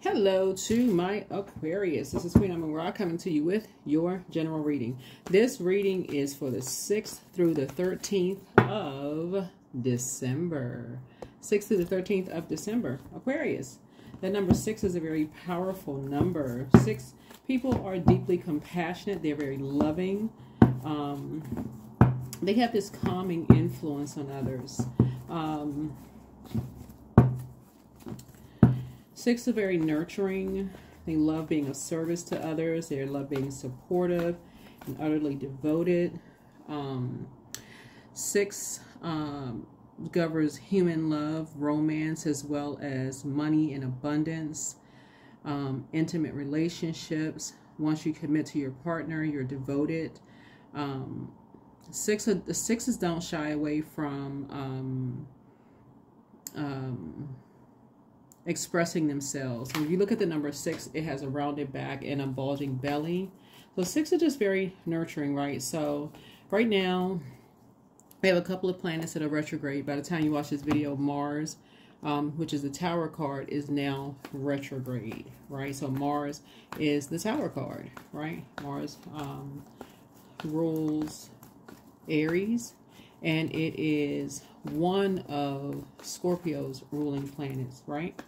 Hello to my Aquarius. This is Queen Amun Ra coming to you with your general reading. This reading is for the 6th through the 13th of December. 6th through the 13th of December. Aquarius. That number 6 is a very powerful number. 6 people are deeply compassionate. They're very loving. They have this calming influence on others. 6 are very nurturing. They love being of service to others. They love being supportive and utterly devoted. 6 governs human love, romance, as well as money and abundance, intimate relationships. Once you commit to your partner, you're devoted. The sixes don't shy away from expressing themselves. When you look at the number 6, it has a rounded back and a bulging belly. So 6 are just very nurturing, right? So right now, we have a couple of planets that are retrograde. By the time you watch this video, Mars, which is the Tower card, is now retrograde, right? So Mars is the Tower card, right? Mars rules Aries, and it is one of Scorpio's ruling planets, right?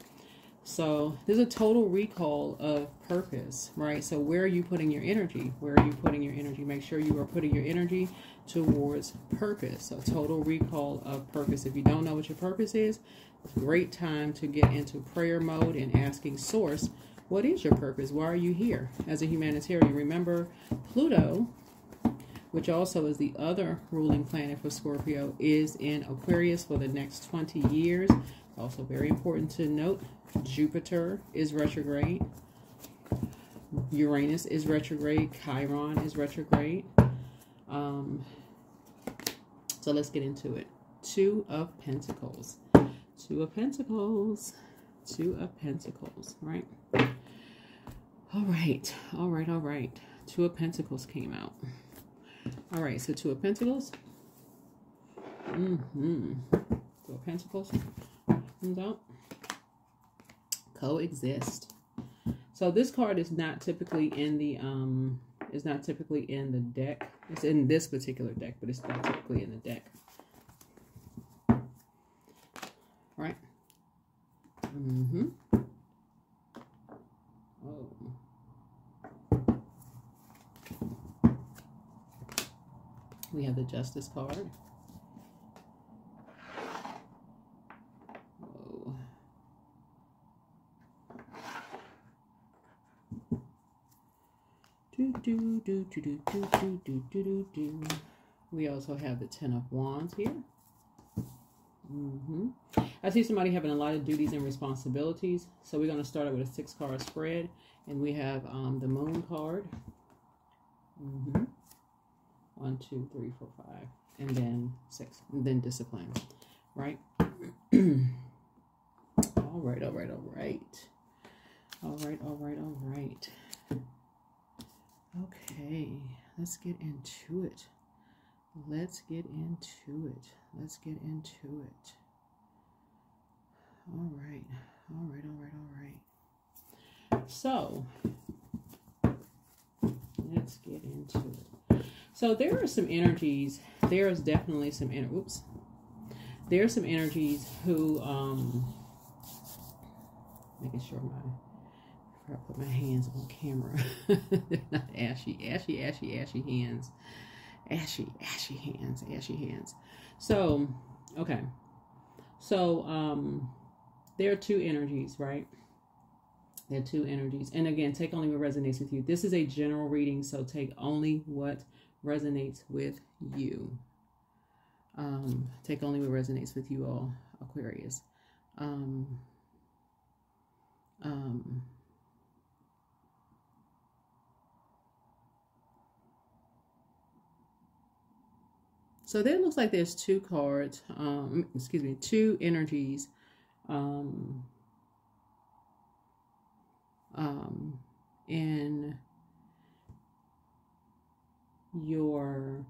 So there's a total recall of purpose, right? So where are you putting your energy? Where are you putting your energy? Make sure you are putting your energy towards purpose. So total recall of purpose. If you don't know what your purpose is, it's a great time to get into prayer mode and asking Source, what is your purpose? Why are you here? As a humanitarian, remember Pluto, which also is the other ruling planet for Scorpio, is in Aquarius for the next 20 years. Also very important to note, Jupiter is retrograde. Uranus is retrograde. Chiron is retrograde. So let's get into it. 2 of Pentacles. 2 of Pentacles. 2 of Pentacles, right? All right. All right. All right. 2 of Pentacles came out. All right, so 2 of Pentacles. 2 of Pentacles comes out. Coexist. So this card is not typically in the deck. It's in this particular deck, but it's not typically in the deck. Right? Oh. We have the Justice card. Whoa. We also have the 10 of Wands here. I see somebody having a lot of duties and responsibilities. So we're going to start out with a 6-card spread. And we have the Moon card. 1, 2, 3, 4, 5, and then 6, and then discipline, right? All right, all right, all right. All right, all right, all right. Okay, let's get into it. Let's get into it. Let's get into it. All right, all right, all right, all right. So, let's get into it. So there are some energies. There's definitely some there are some energies who making sure I put my hands on camera. They're not ashy hands. Ashy hands. So, okay. So there are 2 energies, right? There are 2 energies. And again, take only what resonates with you. This is a general reading, so take only what resonates with you. Take only what resonates with you all, Aquarius. So there looks like there's 2 cards, 2 energies in your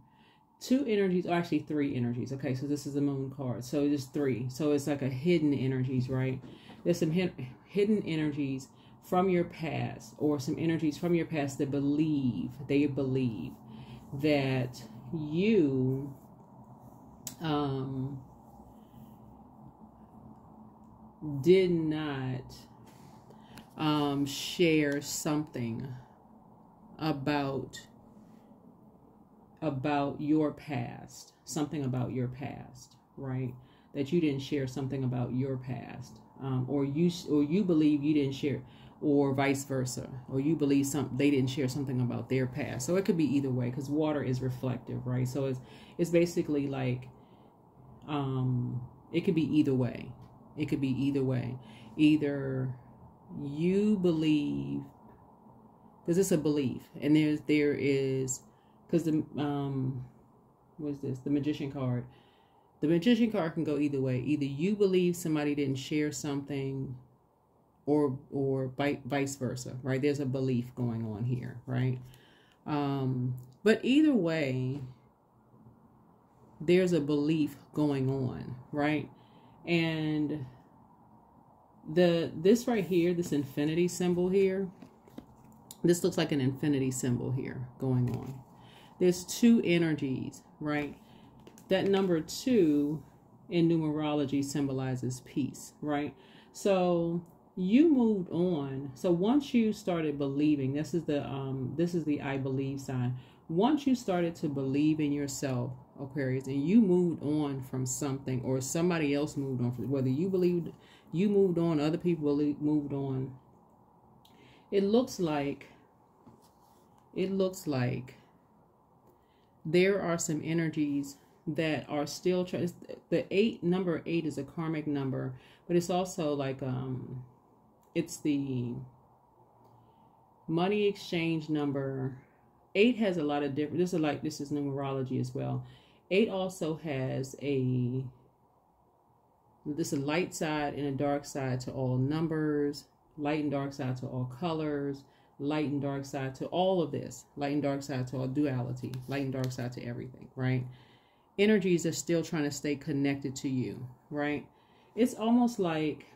2 energies, or actually 3 energies. Okay, so this is the Moon card, so there's 3. So it's like a hidden energies, right? There's some hidden energies from your past, or some energies from your past that they believe that you did not share something about your past, right? That you didn't share something about your past, or you believe you didn't share, or vice versa, or you believe they didn't share something about their past. So it could be either way, because water is reflective, right? So it's basically like it could be either way. It could be either way. Either you believe, because it's a belief, and there is, because the what is this? The Magician card. The Magician card can go either way. Either you believe somebody didn't share something, or vice versa, right? There's a belief going on here, right? But either way, there's a belief going on, right? And this right here, this infinity symbol here, this looks like an infinity symbol here going on. There's two energies, right? That number 2 in numerology symbolizes peace, right? So you moved on. So once you started believing, this is the I believe sign. Once you started to believe in yourself, Aquarius, and you moved on from something, or somebody else moved on from, whether you believed you moved on, other people moved on. It looks like there are some energies that are still trying. The number 8 is a karmic number, but it's also like it's the money exchange number. 8 has a lot of different. This is numerology as well. 8 also has this a light side and a dark side to all numbers, light and dark side to all colors, light and dark side to all of this, light and dark side to all duality, light and dark side to everything, right? Energies are still trying to stay connected to you, right? It's almost like,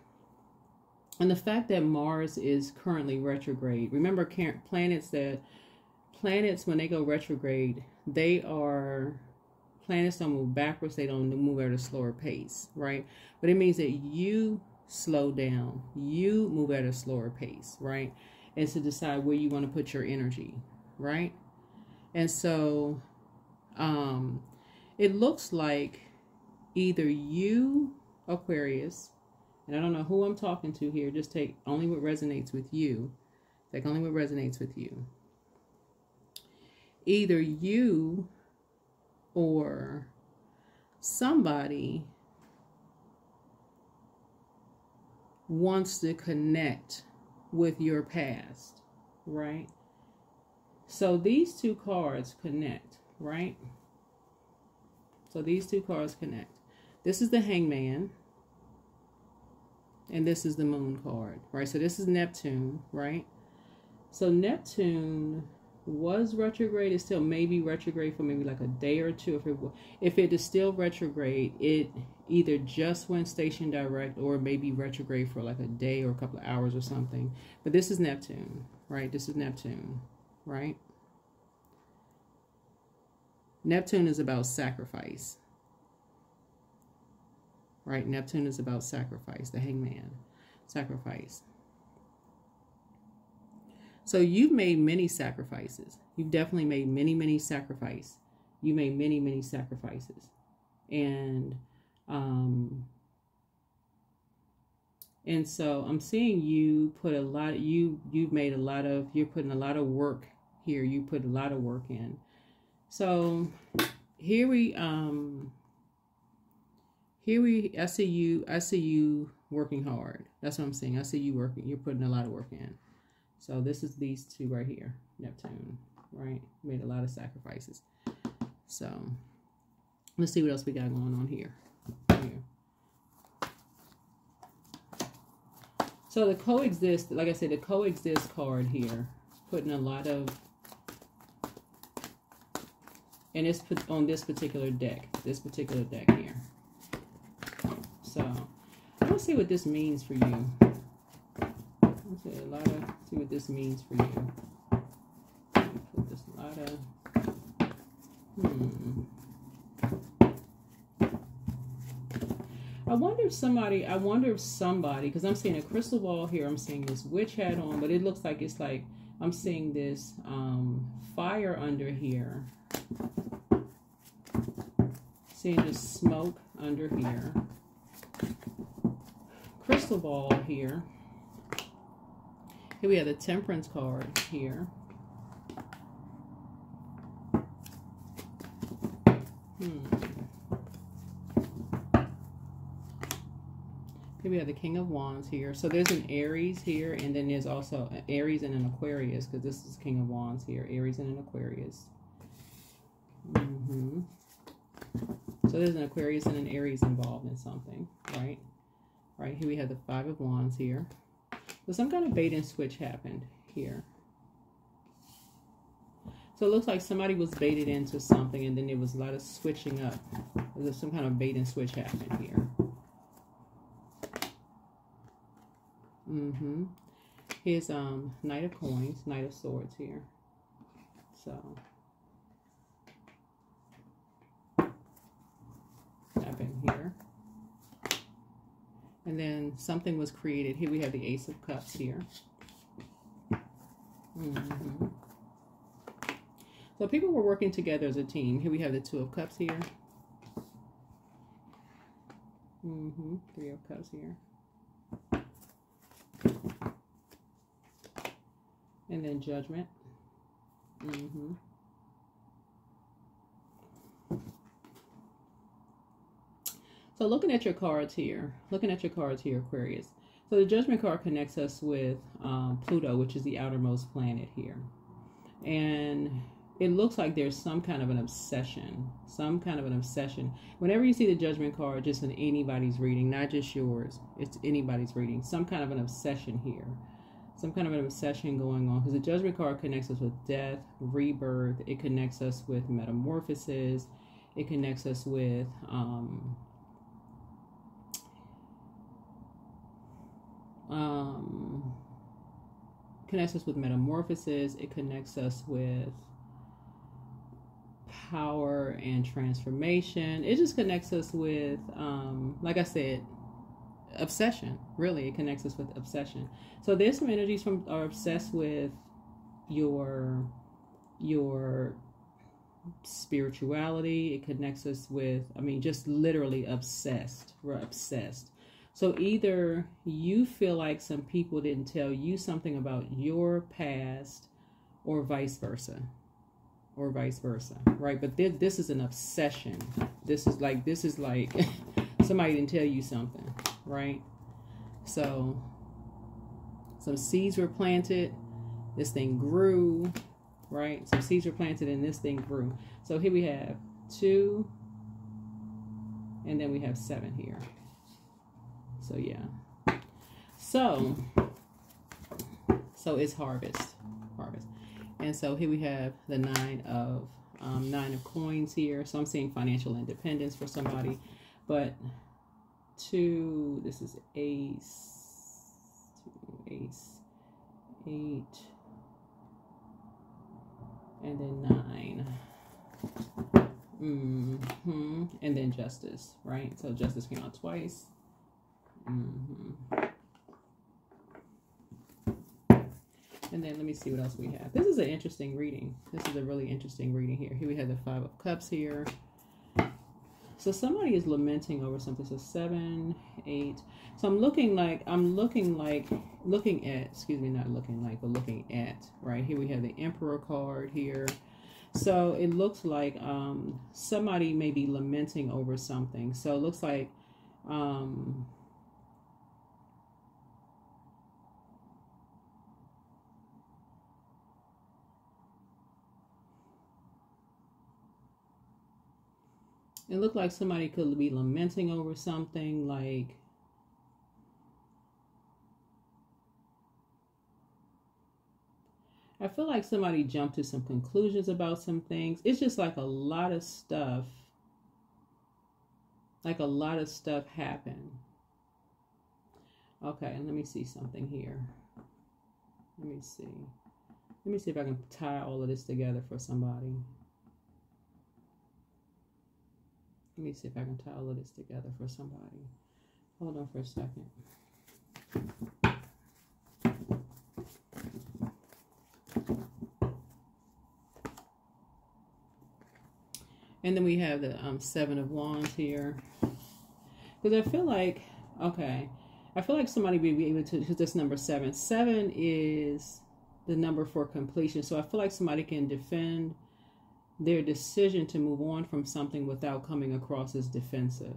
and the fact that Mars is currently retrograde, remember planets, when they go retrograde, planets don't move backwards, they don't move at a slower pace, right? But it means that you slow down, you move at a slower pace, right? And to decide where you want to put your energy, right? And so it looks like either you, Aquarius, and I don't know who I'm talking to here, just take only what resonates with you. Take only what resonates with you. Either you or somebody wants to connect with your past, right? So these two cards connect, right? So these two cards connect. This is the Hangman, and this is the Moon card, right? So this is Neptune, right? So Neptune was retrograde. It still may be retrograde for maybe like a day or two. If it is still retrograde, it either just went station direct, or maybe retrograde for like a day or a couple of hours or something. But this is Neptune, right? This is Neptune, right? Neptune is about sacrifice, right? Neptune is about sacrifice, the Hangman, sacrifice. So you've made many sacrifices. You've definitely made many sacrifices. You made many sacrifices. And so I'm seeing you put a lot, you've made a lot of, you're putting a lot of work here. You put a lot of work in. So here I see you working hard. That's what I'm saying. I see you working, you're putting a lot of work in. So this is these two right here, Neptune, right? Made a lot of sacrifices. So let's see what else we got going on here. So the coexist, like I said, the coexist card here, putting a lot of, and it's put on this particular deck here. So let's see what this means for you. let's see a lot of, see what this means for you. Put this a lot of, I wonder if somebody, because I'm seeing a crystal ball here, I'm seeing this witch hat on, but it looks like it's like, I'm seeing this fire under here. Seeing this smoke under here. Crystal ball here. Here we have the Temperance card here. Here we have the King of Wands here. So there's an Aries here, and then there's also an Aries and an Aquarius, because this is King of Wands here. Aries and an Aquarius. So there's an Aquarius and an Aries involved in something, right? Right, here we have the Five of Wands here. So some kind of bait and switch happened here. So it looks like somebody was baited into something, and then there was a lot of switching up. There's some kind of bait and switch happened here. Here's Knight of Coins, Knight of Swords here. So happened here. And then something was created. Here we have the Ace of Cups here. So people were working together as a team. Here we have the Two of Cups here. Three of Cups here. And then Judgment. So looking at your cards here, Aquarius. So the Judgment card connects us with Pluto, which is the outermost planet here. And it looks like there's some kind of an obsession. Whenever you see the Judgment card, just in anybody's reading, not just yours, it's anybody's reading, some kind of an obsession here. Some kind of an obsession going on, because the Judgment card connects us with death, rebirth. It connects us with metamorphosis. It connects us with metamorphosis. It connects us with power and transformation. It just connects us with, like I said, obsession. Really, it connects us with obsession. So there's some energies are obsessed with your spirituality. It connects us with, I mean, just literally obsessed. We're obsessed. So either you feel like some people didn't tell you something about your past, or vice versa. Right? But this is an obsession. This is like somebody didn't tell you something, right? So some seeds were planted. This thing grew, right? Some seeds were planted and this thing grew. So here we have 2, and then we have 7 here. So yeah. So it's harvest. And so here we have the 9 of coins here. So I'm seeing financial independence for somebody. But 2, this is Ace, 8, and then 9. And then Justice, right? So Justice came out twice. And then let me see what else we have. This is an interesting reading. This is a really interesting reading here. Here we have the 5 of Cups here. So somebody is lamenting over something. So 7, 8. So looking at, right? Here we have the Emperor card here. So it looks like somebody may be lamenting over something. So it looks like it looked like somebody could be lamenting over something, like I feel like somebody jumped to some conclusions about some things. It's just like a lot of stuff happened. Okay, let me see something here. me see. Let me see if I can tie all of this together for somebody. Let me see if I can tie all of this together for somebody. Hold on for a second. And then we have the Seven of Wands here. Because I feel like, okay, I feel like somebody would be able to hit this number 7. 7 is the number for completion. So I feel like somebody can defend their decision to move on from something without coming across as defensive.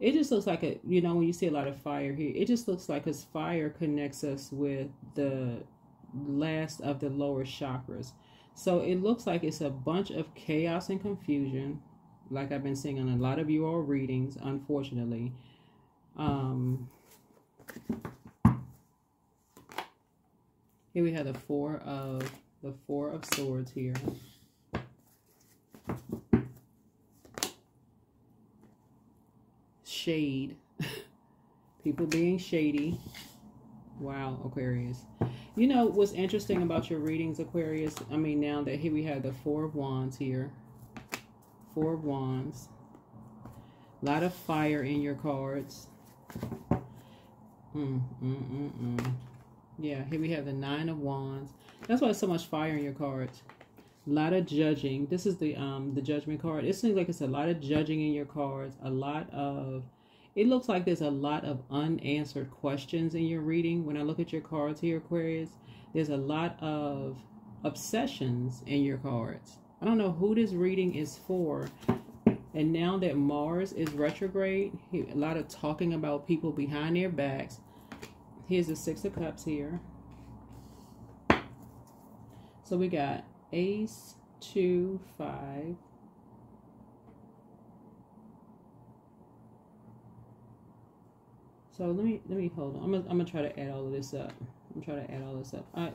It just looks like, when you see a lot of fire here, it just looks like as fire connects us with the last of the lower chakras. So it looks like it's a bunch of chaos and confusion, like I've been seeing on a lot of you all readings, unfortunately. Here we have the Four of Swords here. Shade. People being shady. Wow, Aquarius. You know what's interesting about your readings, Aquarius? I mean, now that here we have the Four of Wands here. Four of Wands. A lot of fire in your cards. Yeah, here we have the Nine of Wands. That's why there's so much fire in your cards. A lot of judging. This is the Judgment card. It seems like it's a lot of judging in your cards. A lot of... It looks like there's a lot of unanswered questions in your reading. When I look at your cards here, Aquarius, there's a lot of obsessions in your cards. I don't know who this reading is for. And now that Mars is retrograde, a lot of talking about people behind their backs. Here's the Six of Cups here. So we got Ace, 2, 5. So let me hold on. I'm gonna try to add all of this up.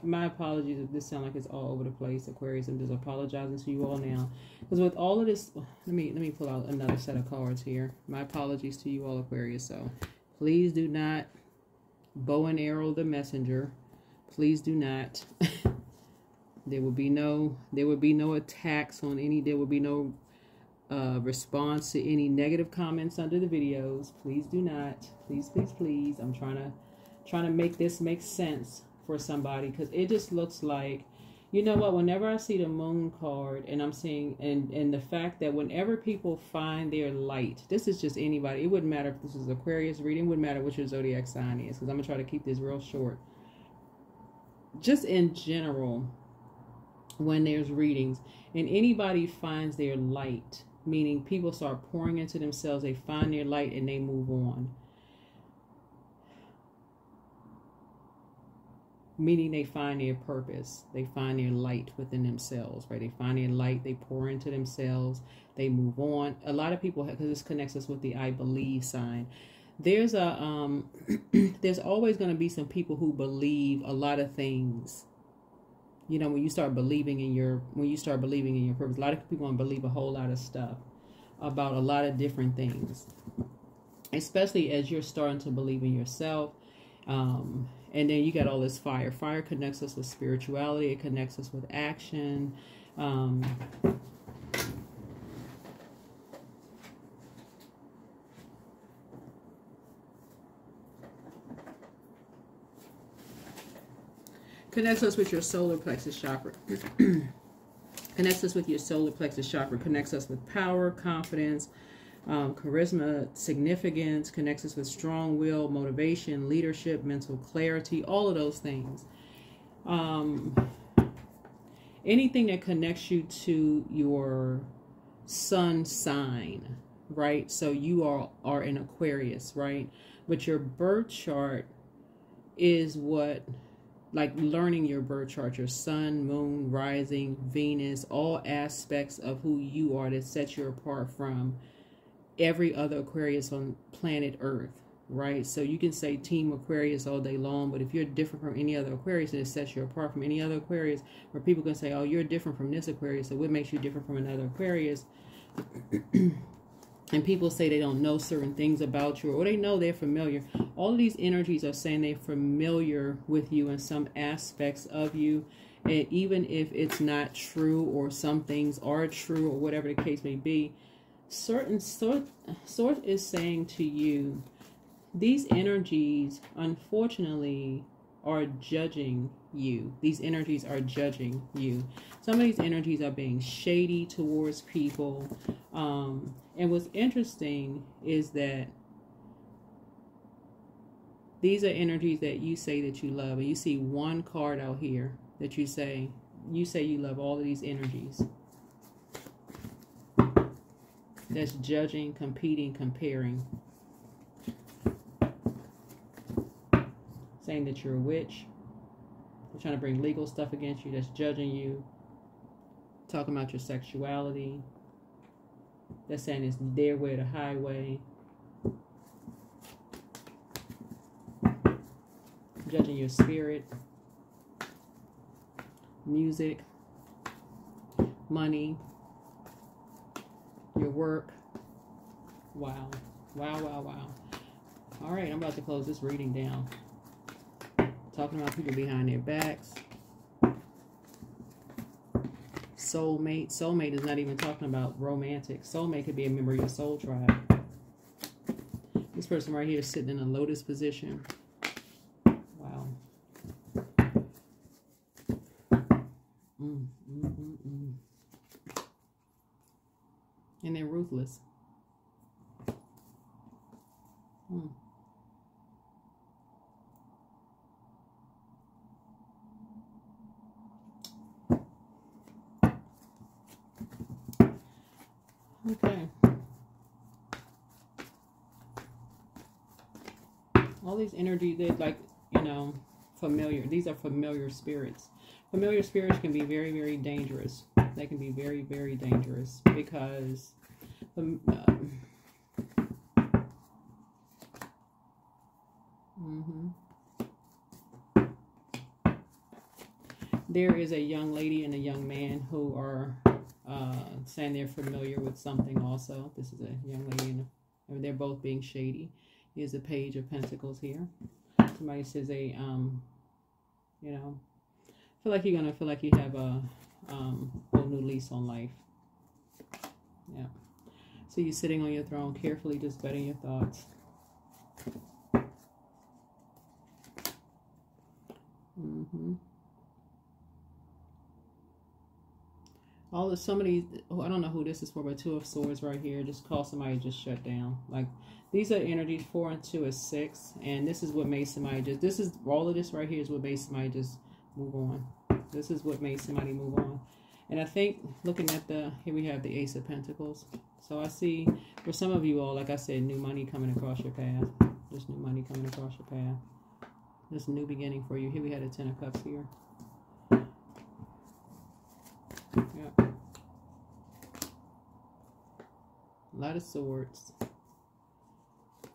My apologies if this sounds like it's all over the place, Aquarius. I'm just apologizing to you all now, because with all of this, let me pull out another set of cards here. My apologies to you all, Aquarius. So please do not bow and arrow the messenger. Please do not. There will be no attacks on any. There will be no response to any negative comments under the videos. Please do not. Please, please, please. I'm trying to make this make sense for somebody, because it just looks like, you know what, whenever I see the Moon card and I'm seeing and the fact that whenever people find their light, this is just anybody, it wouldn't matter if this is Aquarius reading, wouldn't matter what your zodiac sign is, because I'm gonna try to keep this real short. Just in general, when there's readings and anybody finds their light, meaning people start pouring into themselves, they find their light and they move on. Meaning they find their purpose, they find their light within themselves, right? They find their light, they pour into themselves, they move on. A lot of people, because this connects us with the I believe sign. There's a there's always going to be some people who believe a lot of things. You know, when you start believing in your purpose, a lot of people want to believe a whole lot of stuff about a lot of different things, especially as you're starting to believe in yourself. And then you got all this fire. Fire connects us with spirituality. It connects us with action. Connects us with your solar plexus chakra. Connects us with your solar plexus chakra. Connects us with power, confidence, charisma, significance. Connects us with strong will, motivation, leadership, mental clarity, all of those things. Anything that connects you to your sun sign, right? So you are an Aquarius, right? But your birth chart is what, like learning your birth chart, your sun, moon, rising, Venus, all aspects of who you are that set you apart from every other Aquarius on planet Earth, right? So you can say Team Aquarius all day long, but if you're different from any other Aquarius, it sets you apart from any other Aquarius, where people can say, oh, you're different from this Aquarius, so what makes you different from another Aquarius? And people say they don't know certain things about you, or they know they're familiar. All of these energies are saying they're familiar with you in some aspects of you. And even if it's not true, or some things are true, or whatever the case may be, certain sort is saying to you, these energies, unfortunately, are judging you. These energies are judging you. Some of these energies are being shady towards people. And what's interesting is that these are energies that you say that you love. And you see one card out here that you say you love all of these energies. That's judging, competing, comparing. Saying that you're a witch. They're trying to bring legal stuff against you. That's judging you. Talking about your sexuality. They're saying it's their way or the highway. Judging your spirit. Music. Money. Your work. Wow. Wow, wow, wow. All right, I'm about to close this reading down. Talking about people behind their backs. Soulmate. Soulmate is not even talking about romantic. Soulmate could be a member of your soul tribe. This person right here is sitting in a lotus position. Wow. And they're ruthless. Okay. All these energies, they're like, you know, familiar. These are familiar spirits. Familiar spirits can be very, very dangerous. They can be very, very dangerous because there is a young lady and a young man who are saying they're familiar with something also. This is a young lady and they're both being shady. Here's a page of pentacles here. Somebody says you know, feel like you're gonna feel like you have a whole new lease on life. Yeah. So you're sitting on your throne, carefully just vetting your thoughts. Some of these, I don't know who this is for, but 2 of Swords right here. Just call somebody just shut down. Like, these are energies. 4 and 2 is 6. And this is what made somebody all of this right here is what made somebody just move on. This is what made somebody move on. And I think, looking at here we have the Ace of Pentacles. So I see, for some of you all, like I said, new money coming across your path. There's new money coming across your path. There's a new beginning for you. Here we had a 10 of Cups here. Yeah. A lot of swords.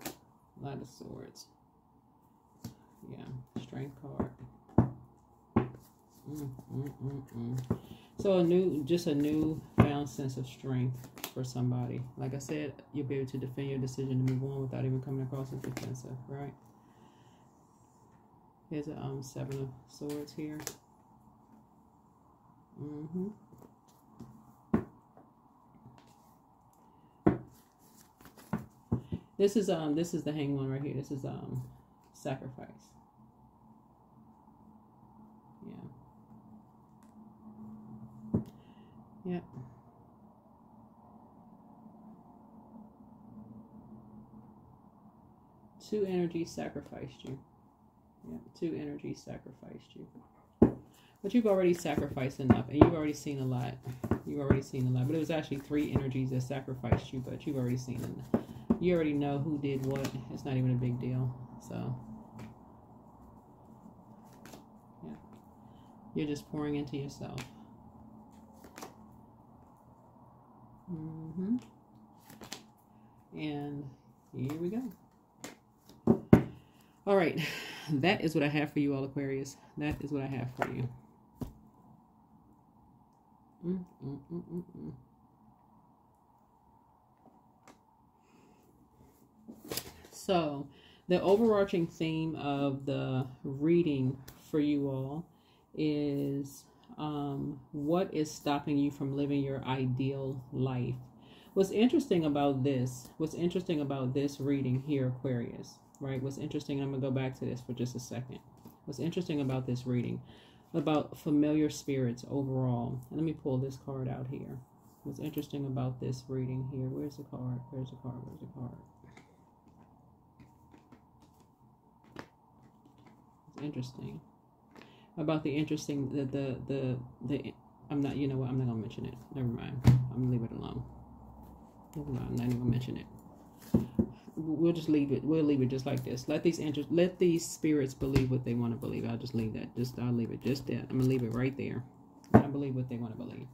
A lot of swords. Yeah. Strength card. So just a new found sense of strength for somebody. Like I said, you'll be able to defend your decision to move on without even coming across as defensive, right? Here's a 7 of Swords here. This is the Hanged One right here. This is sacrifice. Yeah. Yep. Two energies sacrificed you. Yeah, 2 energies sacrificed you. But you've already sacrificed enough, and you've already seen a lot. You've already seen a lot. But it was actually 3 energies that sacrificed you, but you've already seen enough. You already know who did what. It's not even a big deal. So, yeah. You're just pouring into yourself. And here we go. All right. That is what I have for you all, Aquarius. That is what I have for you. So the overarching theme of the reading for you all is what is stopping you from living your ideal life? What's interesting about this reading here, Aquarius, right? What's interesting, I'm going to go back to this for just a second. What's interesting about this reading, about familiar spirits overall. And let me pull this card out here. What's interesting about this reading here? Where's the card? Where's the card? Where's the card? It's interesting. About the interesting, I'm not, you know what, I'm not going to mention it. Never mind. I'm going to leave it alone. Never mind, I'm not even going to mention it. We'll just leave it. We'll leave it just like this. Let these spirits believe what they want to believe. I'll just leave that. I'll leave it just that. I'm going to leave it right there. I believe what they want to believe.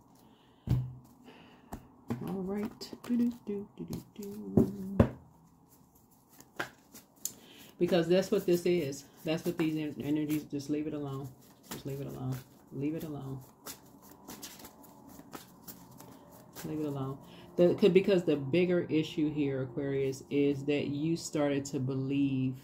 All right. Because that's what this is. That's what these energies, just leave it alone. Just leave it alone. Leave it alone. Leave it alone. Because the bigger issue here, Aquarius, is that you started to believe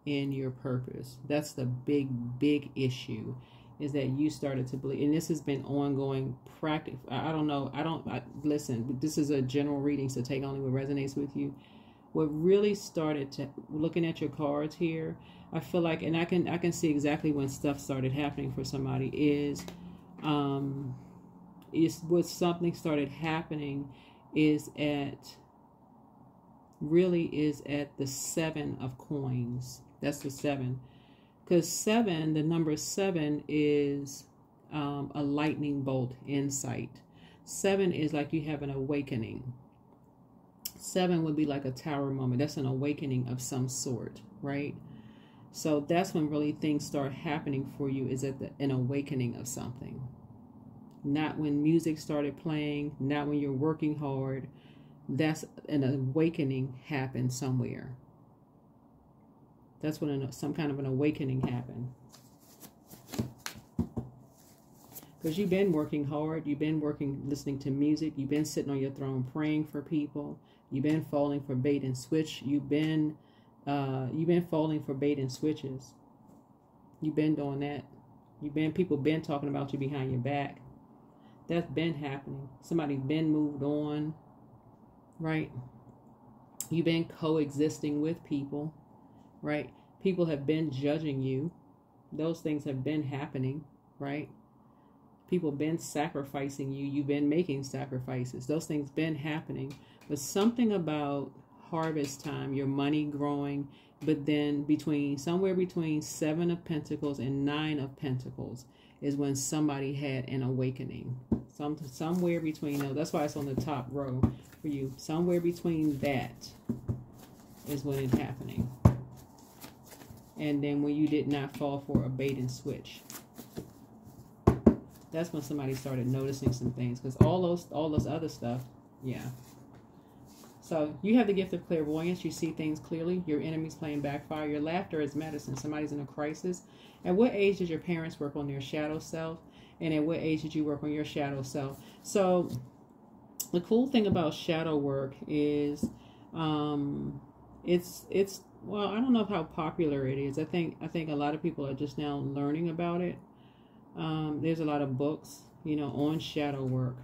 in your purpose. That's the big issue, is that you started to believe. And this has been ongoing practice. I don't know. Listen, this is a general reading, so take only what resonates with you. What really started to, looking at your cards here, I feel like, and I can see exactly when stuff started happening for somebody, is what something started happening is at the 7 of coins. That's the 7. Because 7, the number 7 is a lightning bolt insight. 7 is like you have an awakening. 7 would be like a tower moment. That's an awakening of some sort, right? So that's when really things start happening for you, is at an awakening of something. Not when music started playing, not when you're working hard. That's an awakening happened somewhere. That's when some kind of an awakening happened. Because you've been working hard. You've been listening to music. You've been sitting on your throne praying for people. You've been falling for bait and switch. You've been falling for bait and switches. You've been doing that. People been talking about you behind your back. That's been happening. Somebody's been moved on, right? You've been coexisting with people, right? People have been judging you. Those things have been happening, right? People been sacrificing you. You've been making sacrifices. Those things been happening. But something about harvest time, your money growing, but then somewhere between 7 of Pentacles and 9 of Pentacles is when somebody had an awakening. Somewhere between those. That's why it's on the top row for you. Somewhere between that is when it's happening. And then when you did not fall for a bait and switch. That's when somebody started noticing some things. Because all those other stuff, yeah. So you have the gift of clairvoyance. You see things clearly. Your enemy's playing backfire. Your laughter is medicine. Somebody's in a crisis. At what age did your parents work on their shadow self? And at what age did you work on your shadow self? So the cool thing about shadow work is it's well, I don't know how popular it is. I think a lot of people are just now learning about it. There's a lot of books, on shadow work,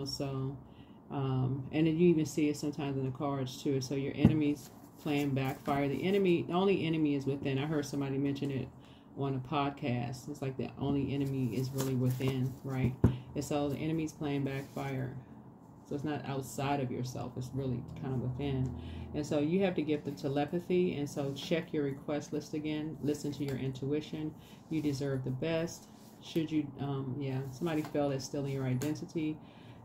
so and then you even see it sometimes in the cards too. So your enemy's playing backfire. The only enemy is within. I heard somebody mention it on a podcast. It's like the only enemy is really within, right? And so the enemy's playing backfire. So it's not outside of yourself. It's really kind of within. And so you have to get the telepathy. And so check your request list again. Listen to your intuition. You deserve the best. Should you, somebody felt it's stealing your identity.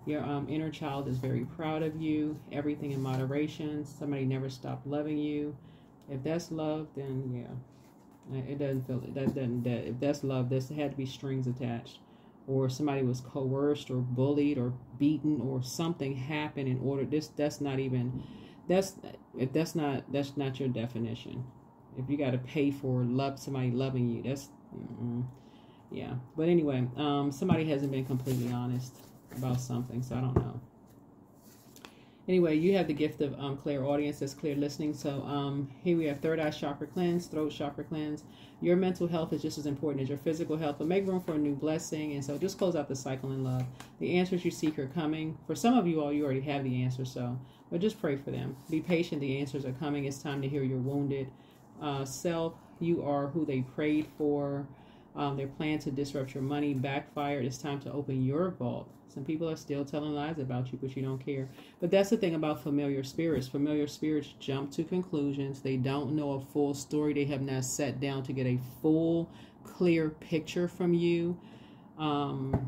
Your inner child is very proud of you. Everything in moderation. Somebody never stopped loving you. If that's love, then yeah. It doesn't feel that if that's love, there had to be strings attached, or somebody was coerced or bullied or beaten or something happened in order. That's not your definition. If you got to pay for somebody loving you, that's yeah. But anyway, somebody hasn't been completely honest about something, so I don't know. Anyway, you have the gift of clairaudience, that's clear listening. So here we have third eye chakra cleanse, throat chakra cleanse. Your mental health is just as important as your physical health, but make room for a new blessing. And so just close out the cycle in love. The answers you seek are coming. For some of you all, you already have the answer, but just pray for them. Be patient. The answers are coming. It's time to heal your wounded self. You are who they prayed for. Their plan to disrupt your money backfired. It's time to open your vault. Some people are still telling lies about you, but you don't care. But that's the thing about familiar spirits. Familiar spirits jump to conclusions. They don't know a full story. They have not sat down to get a full, clear picture from you. And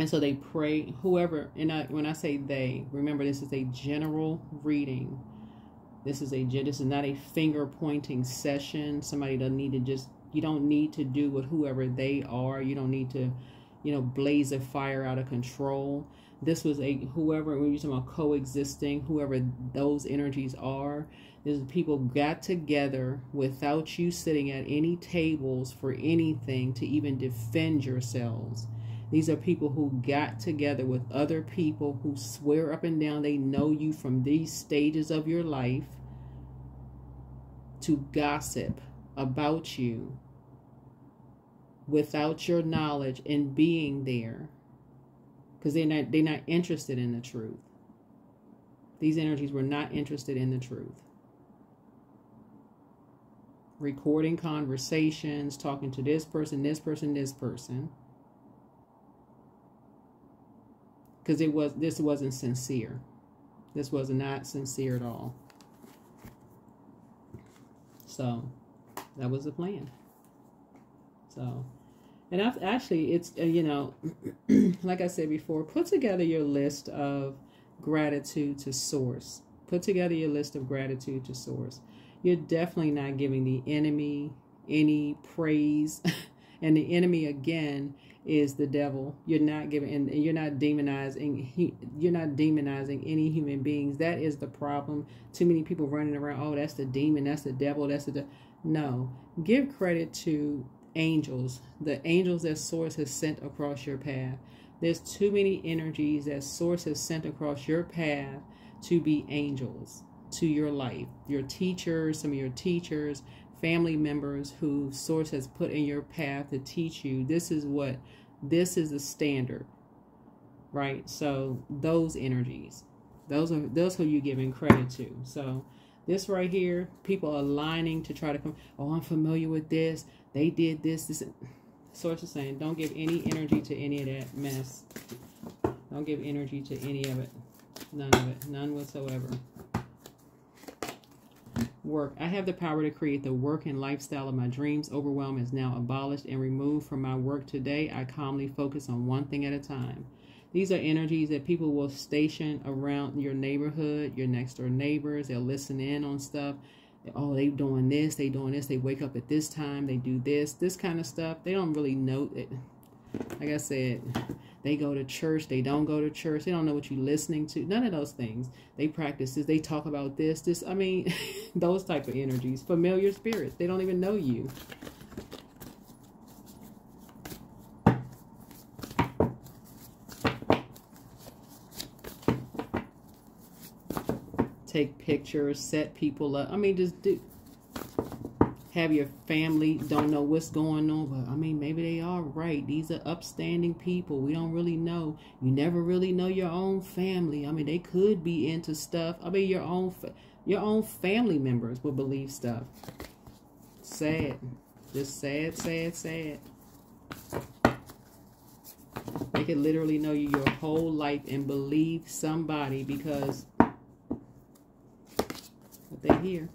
so they pray, whoever, and when I say they, remember this is a general reading. This is not a finger pointing session. Somebody doesn't need to just, you don't need to do with whoever they are. You don't need to, blaze a fire out of control. This was whoever, when you're talking about coexisting, whoever those energies are, is people got together without you sitting at any tables for anything to even defend yourselves. These are people who got together with other people who swear up and down they know you from these stages of your life to gossip about you without your knowledge and being there, because they're not interested in the truth. These energies were not interested in the truth. Recording conversations, talking to this person, this person, this person, because this wasn't sincere. This was not sincere at all. So that was the plan. So, and actually, it's, like I said before, put together your list of gratitude to source. Put together your list of gratitude to source. You're definitely not giving the enemy any praise. And the enemy, again, is the devil. You're not giving, and you're not demonizing any human beings. That is the problem. Too many people running around, oh, that's the demon, that's the devil, no. Give credit to angels, the angels that source has sent across your path. There's too many energies that source has sent across your path to be angels to your life. Your teachers, some of your teachers, family members who source has put in your path to teach you. This is the standard, right? So those energies, those who you're giving credit to. So this right here, people aligning to try to come, oh, I'm familiar with this. They did this. Source is saying, don't give any energy to any of that mess. Don't give energy to any of it. None of it. None whatsoever. Work. I have the power to create the work and lifestyle of my dreams. Overwhelm is now abolished and removed from my work today. I calmly focus on one thing at a time. These are energies that people will station around your neighborhood, your next door neighbors. They'll listen in on stuff. Oh, they doing this, they doing this. They wake up at this time. They do this kind of stuff. They don't really know it. Like I said, they go to church. They don't go to church. They don't know what you're listening to. None of those things. They practice this. They talk about this. I mean, those type of energies. Familiar spirits. They don't even know you. Take pictures, set people up. I mean, just have your family, don't know what's going on, but I mean, maybe they are right. These are upstanding people. We don't really know. You never really know your own family. I mean, they could be into stuff. I mean, your own family members will believe stuff. Sad. Just sad, sad, sad. They could literally know you your whole life and believe somebody because they hear.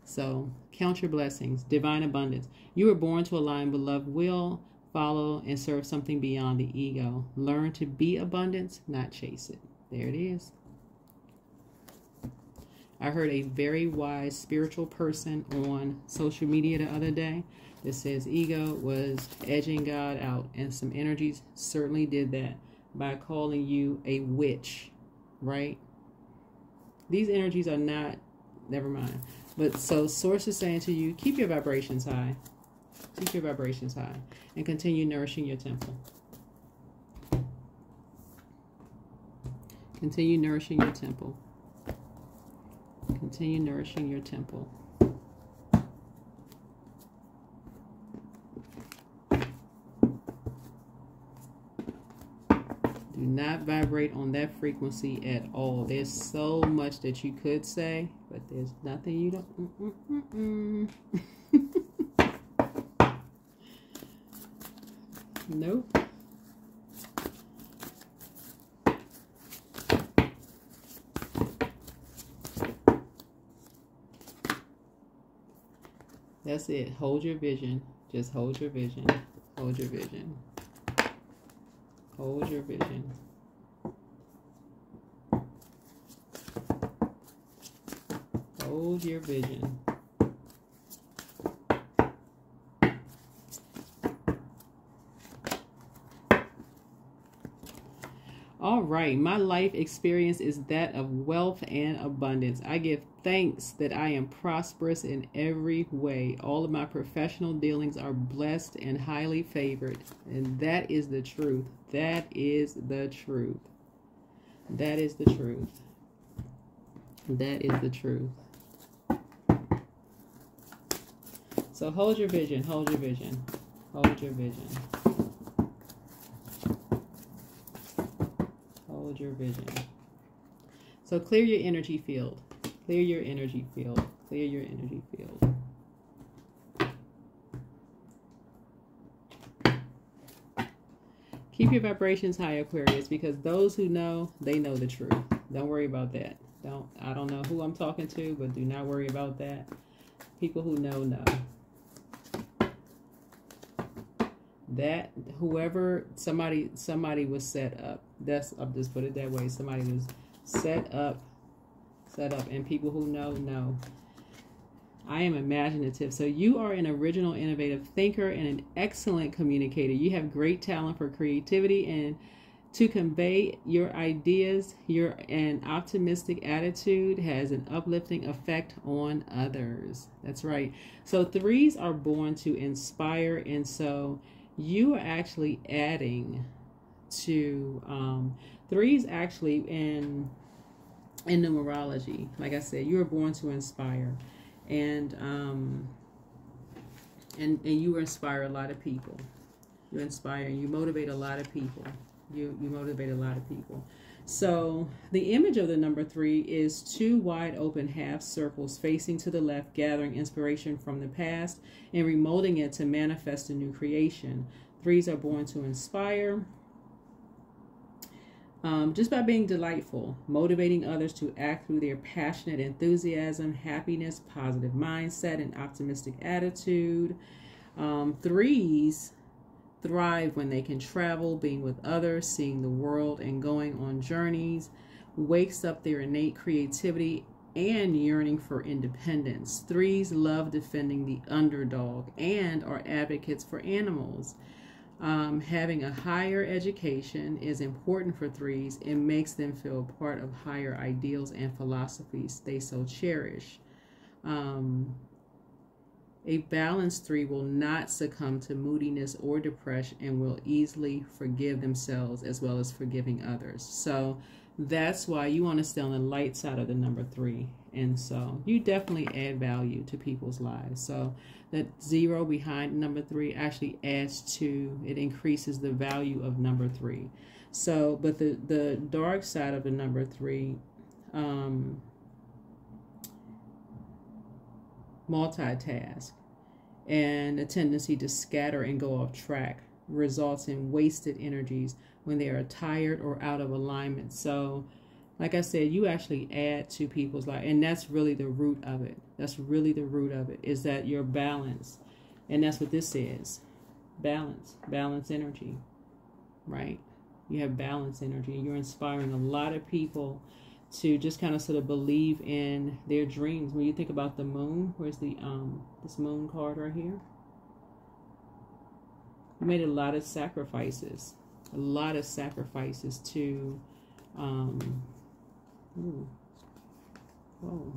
So count your blessings. Divine abundance. You were born to align with love, will, follow, and serve something beyond the ego. Learn to be abundance, not chase it. There it is. I heard a very wise spiritual person on social media the other day that says ego was edging God out, and some energies certainly did that by calling you a witch, right? These energies are not, never mind. But so source is saying to you, keep your vibrations high. Keep your vibrations high and continue nourishing your temple. Continue nourishing your temple. Continue nourishing your temple. Do not vibrate on that frequency at all. There's so much that you could say, but there's nothing you don't. Nope. That's it. Hold your vision. Just hold your vision. Hold your vision. Hold your vision. Hold your vision. All right, my life experience is that of wealth and abundance. I give thanks that I am prosperous in every way. All of my professional dealings are blessed and highly favored. And that is the truth. That is the truth. That is the truth. That is the truth. So hold your vision. Hold your vision. Hold your vision. Hold your vision. So clear your energy field. Clear your energy field. Clear your energy field. Keep your vibrations high, Aquarius, because those who know, they know the truth. Don't worry about that. I don't know who I'm talking to, but do not worry about that. People who know. That whoever somebody was set up. I'll just put it that way. Somebody was set up, and people who know. I am imaginative. So you are an original, innovative thinker and an excellent communicator. You have great talent for creativity and to convey your ideas. An optimistic attitude has an uplifting effect on others. That's right. So threes are born to inspire, and so you are actually adding to threes actually in numerology. Like I said, you were born to inspire, and you inspire a lot of people. You inspire and you motivate a lot of people. You motivate a lot of people. So the image of the number 3 is 2 wide open half circles facing to the left, gathering inspiration from the past and remolding it to manifest a new creation. 3s are born to inspire just by being delightful, motivating others to act through their passionate enthusiasm, happiness, positive mindset, and optimistic attitude. 3s thrive when they can travel, being with others, seeing the world, and going on journeys, wakes up their innate creativity and yearning for independence. 3s love defending the underdog and are advocates for animals. Having a higher education is important for 3s. It makes them feel part of higher ideals and philosophies they so cherish. A balanced 3 will not succumb to moodiness or depression and will easily forgive themselves as well as forgiving others. So that's why you want to stay on the light side of the number 3. And so you definitely add value to people's lives. So that 0 behind number 3 actually adds to, it increases the value of number 3. So, but the dark side of the number 3, multitask, and a tendency to scatter and go off track results in wasted energies when they are tired or out of alignment. So like I said, you actually add to people's life, and that's really the root of it. That's really the root of it, is that you're balanced. And that's what this is. Balance energy, right? You have balance energy. You're inspiring a lot of people to just kind of sort of believe in their dreams. When you think about the moon, where's the this moon card right here? You made a lot of sacrifices. A lot of sacrifices to ooh. Whoa.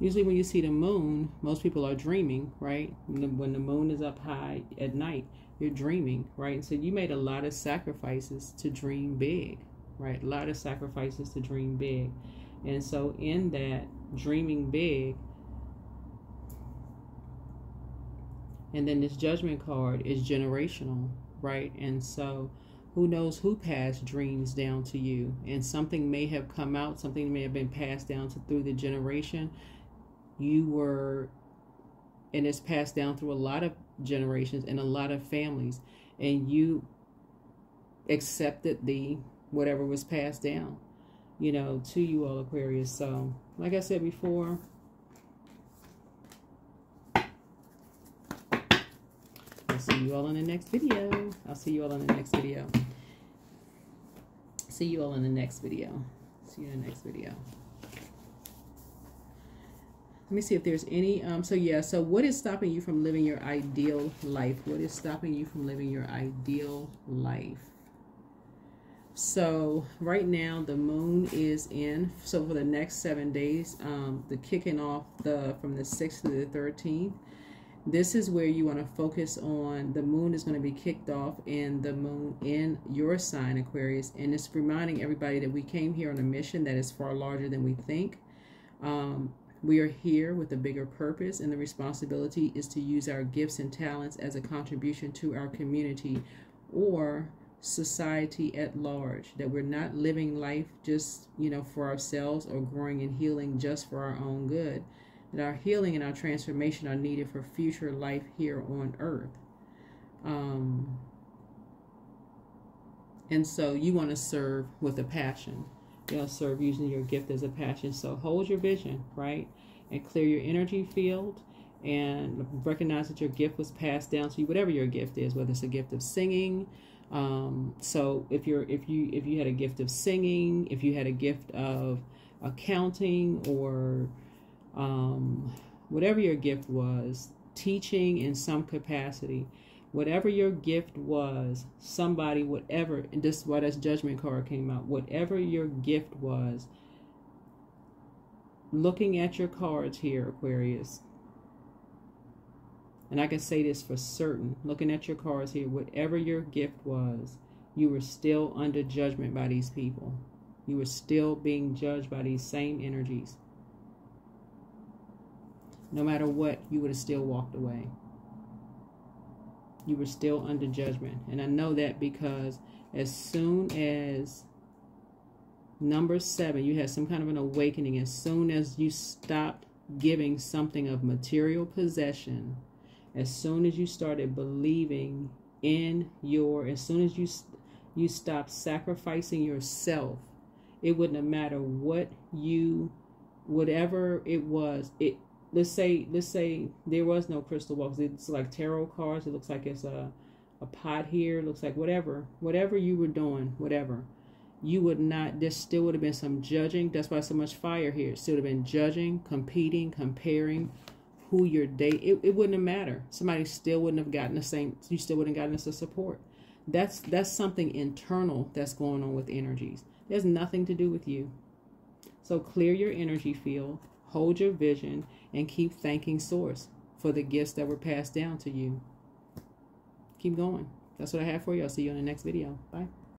Usually when you see the moon, most people are dreaming, right? When the moon is up high at night, you're dreaming, right? So you made a lot of sacrifices to dream big, right? A lot of sacrifices to dream big. And so in that dreaming big, and then this Judgment card is generational, right? And so who knows who passed dreams down to you, and something may have come out, something may have been passed down through the generation. You were, and it's passed down through a lot of generations and a lot of families, and you accepted the whatever was passed down, you know, to you all, Aquarius. So like I said before, I'll see you all in the next video. I'll see you all in the next video. See you all in the next video. See you in the next video. Let me see if there's any, so what is stopping you from living your ideal life? What is stopping you from living your ideal life? So right now the moon is in, so for the next 7 days, the kicking off from the 6th to the 13th, this is where you want to focus on. The moon is going to be kicked off in the moon in your sign, Aquarius, and it's reminding everybody that we came here on a mission that is far larger than we think. We are here with a bigger purpose, and the responsibility is to use our gifts and talents as a contribution to our community or society at large, that we're not living life just, you know, for ourselves or growing and healing just for our own good, that our healing and our transformation are needed for future life here on earth. And so you want to serve with a passion. You'll serve using your gift as a passion. So hold your vision, right? And clear your energy field, and recognize that your gift was passed down to you, whatever your gift is, whether it's a gift of singing. So if you had a gift of singing, if you had a gift of accounting, or whatever your gift was, teaching in some capacity, whatever your gift was, somebody, whatever, and this is why this Judgment card came out, whatever your gift was, looking at your cards here, Aquarius, and I can say this for certain, looking at your cards here, whatever your gift was, you were still under judgment by these people. You were still being judged by these same energies. No matter what, you would have still walked away. You were still under judgment. And I know that because as soon as number 7, you had some kind of an awakening. As soon as you stopped giving something of material possession, as soon as you started believing in as soon as you stopped sacrificing yourself, it wouldn't have mattered whatever it was. Let's say there was no crystal balls. It's like tarot cards. It looks like it's a pot here. It looks like whatever you were doing, whatever. You would not, there still would have been some judging. That's why so much fire here. It still would have been judging, competing, comparing who you're dating. It wouldn't have mattered. Somebody still wouldn't have gotten the same, you still wouldn't have gotten the support. That's something internal that's going on with energies. There's nothing to do with you. So clear your energy field, hold your vision, and keep thanking Source for the gifts that were passed down to you. Keep going. That's what I have for you. I'll see you in the next video. Bye.